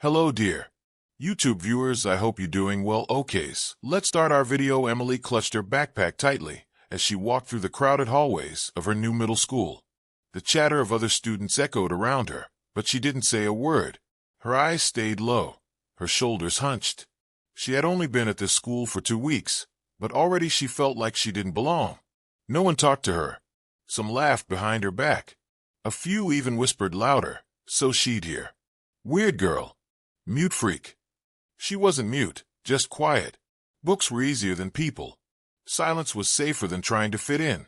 Hello, dear YouTube viewers. I hope you're doing well. Okays, let's start our video. Emily clutched her backpack tightly as she walked through the crowded hallways of her new middle school. The chatter of other students echoed around her, but she didn't say a word. Her eyes stayed low, her shoulders hunched. She had only been at this school for 2 weeks, but already she felt like she didn't belong. No one talked to her. Some laughed behind her back. A few even whispered louder, so she'd hear. Weird girl. Mute freak. She wasn't mute, just quiet. Books were easier than people. Silence was safer than trying to fit in.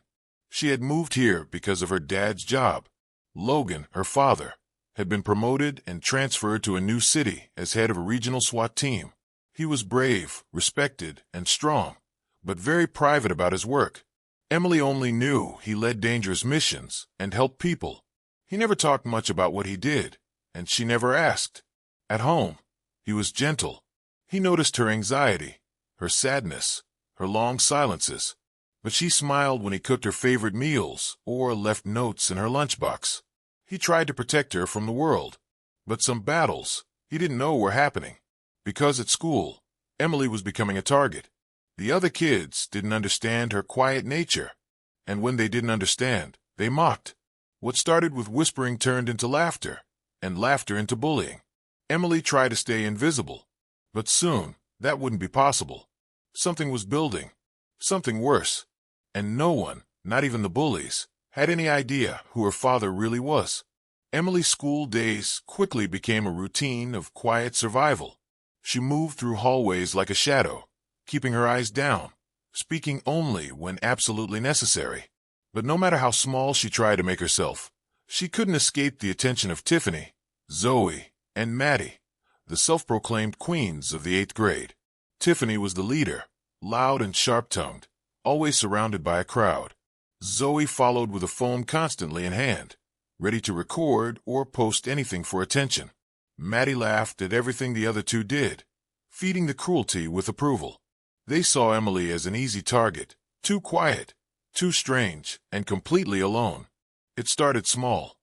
She had moved here because of her dad's job. Logan, her father, had been promoted and transferred to a new city as head of a regional SWAT team. He was brave, respected, and strong, but very private about his work. Emily only knew he led dangerous missions and helped people. He never talked much about what he did, and she never asked. At home, he was gentle. He noticed her anxiety, her sadness, her long silences, but she smiled when he cooked her favorite meals or left notes in her lunchbox. He tried to protect her from the world, but some battles he didn't know were happening. Because at school, Emily was becoming a target. The other kids didn't understand her quiet nature, and when they didn't understand, they mocked. What started with whispering turned into laughter, and laughter into bullying. Emily tried to stay invisible, but soon that wouldn't be possible. Something was building, something worse, and no one, not even the bullies, had any idea who her father really was. Emily's school days quickly became a routine of quiet survival. She moved through hallways like a shadow, keeping her eyes down, speaking only when absolutely necessary. But no matter how small she tried to make herself, she couldn't escape the attention of Tiffany, Zoe, and Maddie, the self-proclaimed queens of the 8th grade. Tiffany was the leader, loud and sharp-tongued, always surrounded by a crowd. Zoe followed with a phone constantly in hand, ready to record or post anything for attention. Maddie laughed at everything the other two did, feeding the cruelty with approval. They saw Emily as an easy target, too quiet, too strange, and completely alone. It started small.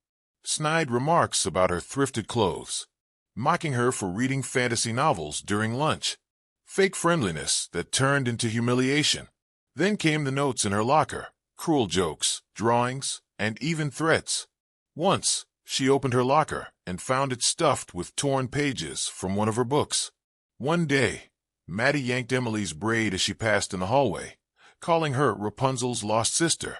Snide remarks about her thrifted clothes, mocking her for reading fantasy novels during lunch. Fake friendliness that turned into humiliation. Then came the notes in her locker, cruel jokes, drawings, and even threats. Once, she opened her locker and found it stuffed with torn pages from one of her books. One day, Maddie yanked Emily's braid as she passed in the hallway, calling her Rapunzel's lost sister.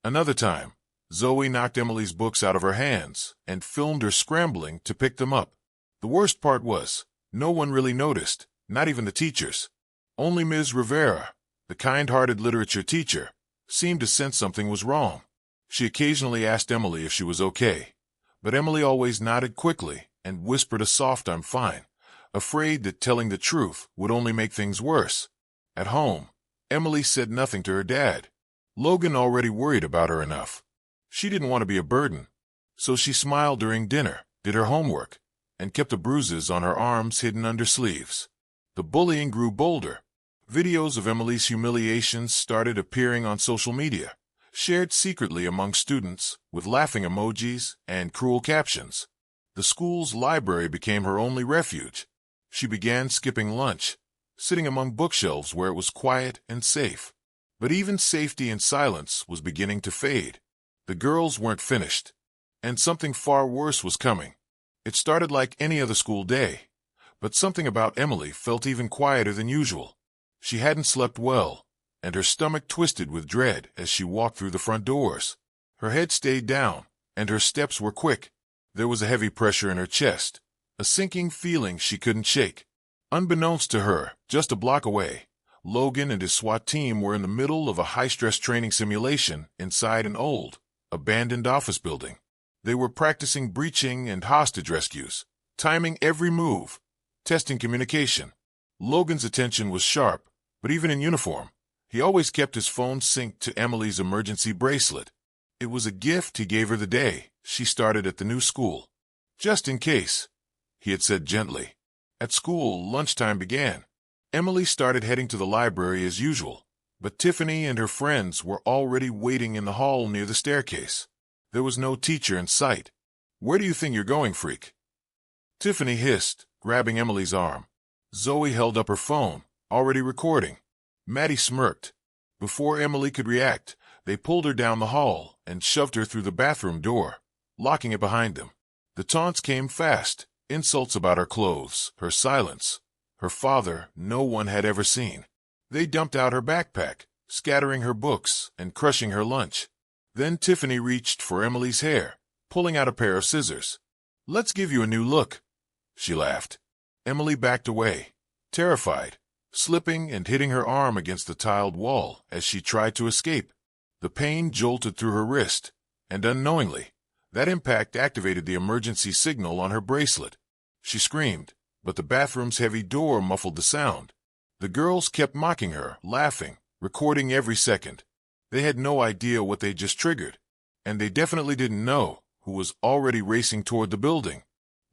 Another time, Zoe knocked Emily's books out of her hands and filmed her scrambling to pick them up. The worst part was, no one really noticed, not even the teachers. Only Ms. Rivera, the kind-hearted literature teacher, seemed to sense something was wrong. She occasionally asked Emily if she was okay, but Emily always nodded quickly and whispered a soft "I'm fine," afraid that telling the truth would only make things worse. At home, Emily said nothing to her dad. Logan already worried about her enough. She didn't want to be a burden, so she smiled during dinner, did her homework, and kept the bruises on her arms hidden under sleeves. The bullying grew bolder. Videos of Emily's humiliations started appearing on social media, shared secretly among students with laughing emojis and cruel captions. The school's library became her only refuge. She began skipping lunch, sitting among bookshelves where it was quiet and safe. But even safety and silence was beginning to fade. The girls weren't finished, and something far worse was coming. It started like any other school day, but something about Emily felt even quieter than usual. She hadn't slept well, and her stomach twisted with dread as she walked through the front doors. Her head stayed down, and her steps were quick. There was a heavy pressure in her chest, a sinking feeling she couldn't shake. Unbeknownst to her, just a block away, Logan and his SWAT team were in the middle of a high-stress training simulation inside an old, abandoned office building. They were practicing breaching and hostage rescues, timing every move, testing communication. Logan's attention was sharp, but even in uniform, he always kept his phone synced to Emily's emergency bracelet. It was a gift he gave her the day she started at the new school. Just in case, he had said gently. At school, lunchtime began. Emily started heading to the library as usual, but Tiffany and her friends were already waiting in the hall near the staircase. There was no teacher in sight. "Where do you think you're going, freak?" Tiffany hissed, grabbing Emily's arm. Zoe held up her phone, already recording. Maddie smirked. Before Emily could react, they pulled her down the hall and shoved her through the bathroom door, locking it behind them. The taunts came fast, insults about her clothes, her silence, her father no one had ever seen. They dumped out her backpack, scattering her books and crushing her lunch. Then Tiffany reached for Emily's hair, pulling out a pair of scissors. "Let's give you a new look," she laughed. Emily backed away, terrified, slipping and hitting her arm against the tiled wall as she tried to escape. The pain jolted through her wrist, and unknowingly, that impact activated the emergency signal on her bracelet. She screamed, but the bathroom's heavy door muffled the sound. The girls kept mocking her, laughing, recording every second. They had no idea what they just triggered, and they definitely didn't know who was already racing toward the building.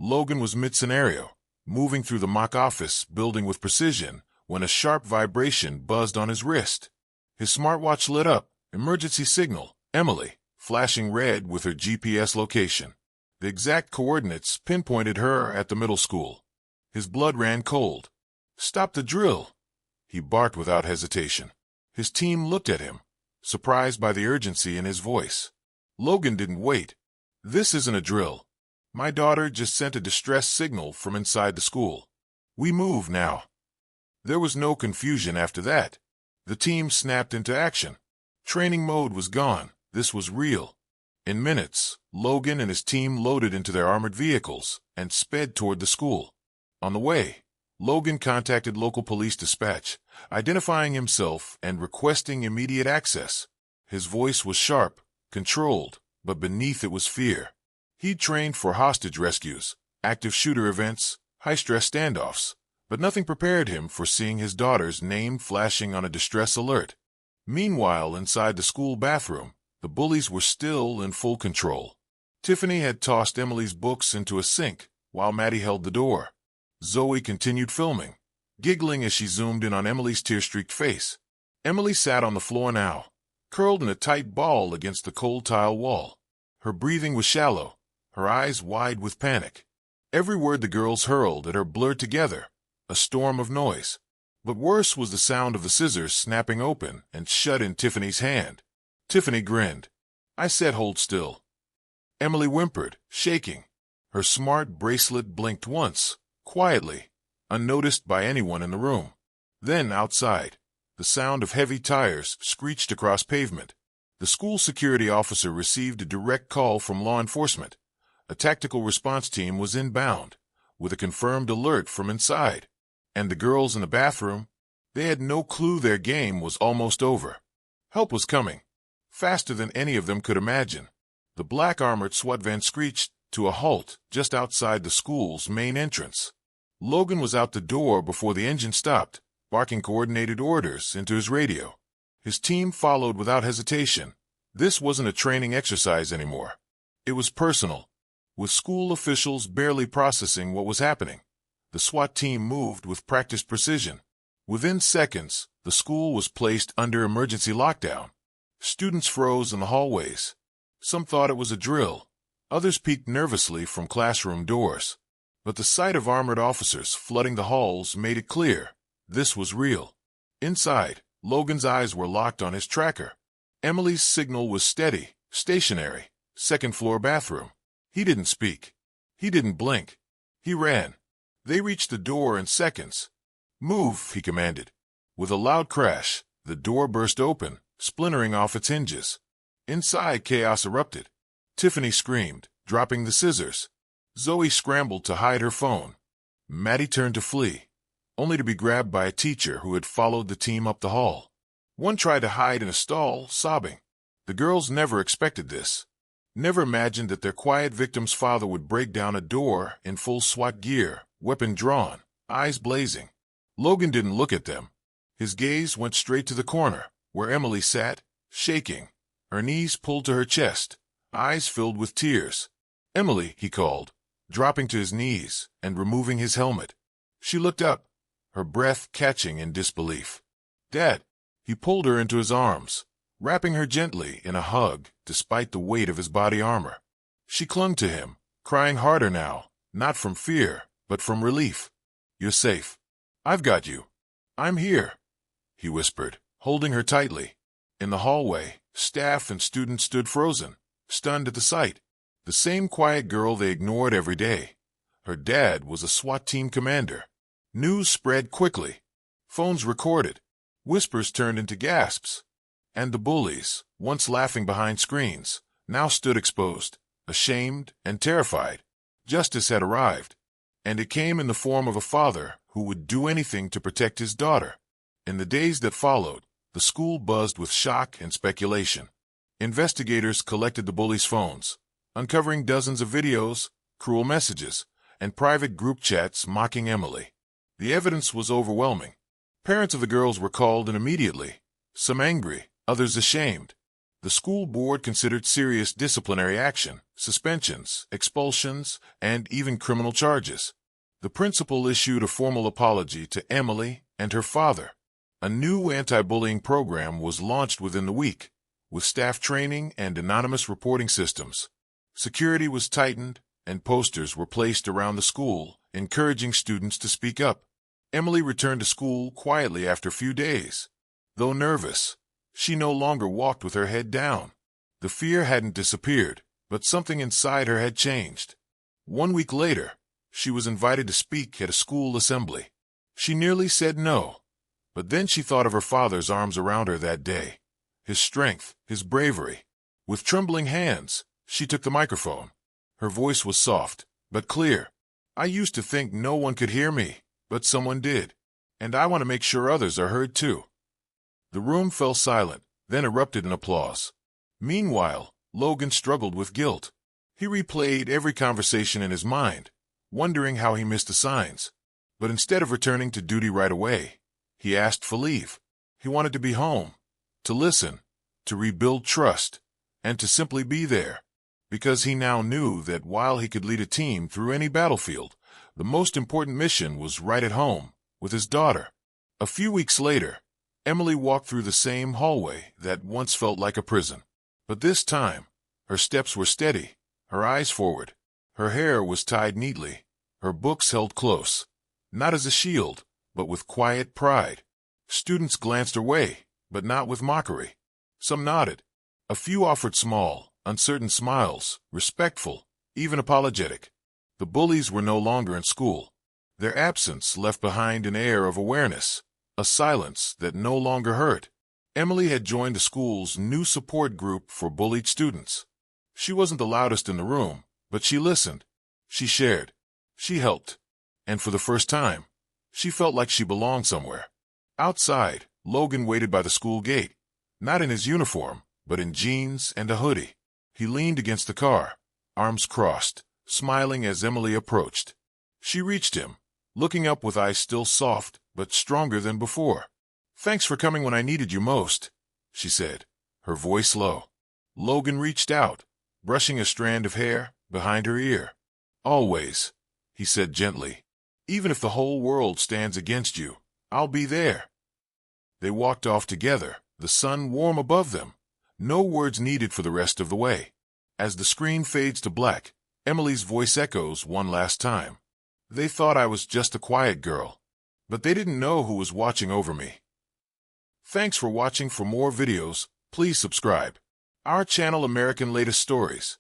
Logan was mid-scenario, moving through the mock office building with precision when a sharp vibration buzzed on his wrist. His smartwatch lit up, emergency signal, Emily, flashing red with her GPS location. The exact coordinates pinpointed her at the middle school. His blood ran cold. "Stop the drill," he barked without hesitation. His team looked at him, surprised by the urgency in his voice. Logan didn't wait. "This isn't a drill. My daughter just sent a distress signal from inside the school. We move now." There was no confusion after that. The team snapped into action. Training mode was gone. This was real. In minutes, Logan and his team loaded into their armored vehicles and sped toward the school. On the way, Logan contacted local police dispatch, identifying himself and requesting immediate access. His voice was sharp, controlled, but beneath it was fear. He'd trained for hostage rescues, active shooter events, high-stress standoffs, but nothing prepared him for seeing his daughter's name flashing on a distress alert. Meanwhile, inside the school bathroom, the bullies were still in full control. Tiffany had tossed Emily's books into a sink, while Maddie held the door. Zoe continued filming, giggling as she zoomed in on Emily's tear-streaked face. Emily sat on the floor now, curled in a tight ball against the cold tile wall. Her breathing was shallow, her eyes wide with panic. Every word the girls hurled at her blurred together, a storm of noise. But worse was the sound of the scissors snapping open and shut in Tiffany's hand. Tiffany grinned. "I said hold still." Emily whimpered, shaking. Her smart bracelet blinked once, quietly, unnoticed by anyone in the room. Then outside, the sound of heavy tires screeched across pavement. The school security officer received a direct call from law enforcement. A tactical response team was inbound, with a confirmed alert from inside. And the girls in the bathroom, they had no clue their game was almost over. Help was coming, faster than any of them could imagine. The black armored SWAT van screeched to a halt just outside the school's main entrance. Logan was out the door before the engine stopped, barking coordinated orders into his radio. His team followed without hesitation. This wasn't a training exercise anymore. It was personal, with school officials barely processing what was happening. The SWAT team moved with practiced precision. Within seconds, the school was placed under emergency lockdown. Students froze in the hallways. Some thought it was a drill. Others peeked nervously from classroom doors. But the sight of armored officers flooding the halls made it clear. This was real. Inside, Logan's eyes were locked on his tracker. Emily's signal was steady, stationary, second-floor bathroom. He didn't speak. He didn't blink. He ran. They reached the door in seconds. "Move," he commanded. With a loud crash, the door burst open, splintering off its hinges. Inside, chaos erupted. Tiffany screamed, dropping the scissors. Zoe scrambled to hide her phone. Maddie turned to flee, only to be grabbed by a teacher who had followed the team up the hall. One tried to hide in a stall, sobbing. The girls never expected this. Never imagined that their quiet victim's father would break down a door in full SWAT gear, weapon drawn, eyes blazing. Logan didn't look at them. His gaze went straight to the corner, where Emily sat, shaking, her knees pulled to her chest, eyes filled with tears. "Emily," he called, dropping to his knees and removing his helmet. She looked up, her breath catching in disbelief. "Dad." He pulled her into his arms, wrapping her gently in a hug despite the weight of his body armor. She clung to him, crying harder now, Not from fear, but from relief. "You're safe. I've got you. I'm here," he whispered, holding her tightly. In the hallway, staff and students stood frozen, stunned at the sight. The same quiet girl they ignored every day. Her dad was a SWAT team commander. News spread quickly. Phones recorded. Whispers turned into gasps. And the bullies, once laughing behind screens, now stood exposed, ashamed and terrified. Justice had arrived, and it came in the form of a father who would do anything to protect his daughter. In the days that followed, the school buzzed with shock and speculation. Investigators collected the bullies' phones, uncovering dozens of videos, cruel messages, and private group chats mocking Emily. The evidence was overwhelming. Parents of the girls were called in immediately, some angry, others ashamed. The school board considered serious disciplinary action, suspensions, expulsions, and even criminal charges. The principal issued a formal apology to Emily and her father. A new anti-bullying program was launched within the week, with staff training and anonymous reporting systems. Security was tightened, and posters were placed around the school, encouraging students to speak up. Emily returned to school quietly after a few days. Though nervous, she no longer walked with her head down. The fear hadn't disappeared, but something inside her had changed. 1 week later, she was invited to speak at a school assembly. She nearly said no, but then she thought of her father's arms around her that day, his strength, his bravery. With trembling hands, she took the microphone. Her voice was soft, but clear. "I used to think no one could hear me, but someone did, and I want to make sure others are heard too." The room fell silent, then erupted in applause. Meanwhile, Logan struggled with guilt. He replayed every conversation in his mind, wondering how he missed the signs. But instead of returning to duty right away, he asked for leave. He wanted to be home, to listen, to rebuild trust, and to simply be there. Because he now knew that while he could lead a team through any battlefield, the most important mission was right at home, with his daughter. A few weeks later, Emily walked through the same hallway that once felt like a prison. But this time, her steps were steady, her eyes forward. Her hair was tied neatly, her books held close, not as a shield, but with quiet pride. Students glanced her way, but not with mockery. Some nodded. A few offered small, uncertain smiles, respectful, even apologetic. The bullies were no longer in school. Their absence left behind an air of awareness, a silence that no longer hurt. Emily had joined the school's new support group for bullied students. She wasn't the loudest in the room, but she listened. She shared. She helped. And for the first time, she felt like she belonged somewhere. Outside, Logan waited by the school gate, not in his uniform, but in jeans and a hoodie. He leaned against the car, arms crossed, smiling as Emily approached. She reached him, looking up with eyes still soft, but stronger than before. "Thanks for coming when I needed you most," she said, her voice low. Logan reached out, brushing a strand of hair behind her ear. "Always," he said gently. "Even if the whole world stands against you, I'll be there." They walked off together, the sun warm above them. No words needed for the rest of the way. As the screen fades to black, Emily's voice echoes one last time. "They thought I was just a quiet girl, but they didn't know who was watching over me." Thanks for watching. For more videos, please subscribe. Our channel American Latest Stories.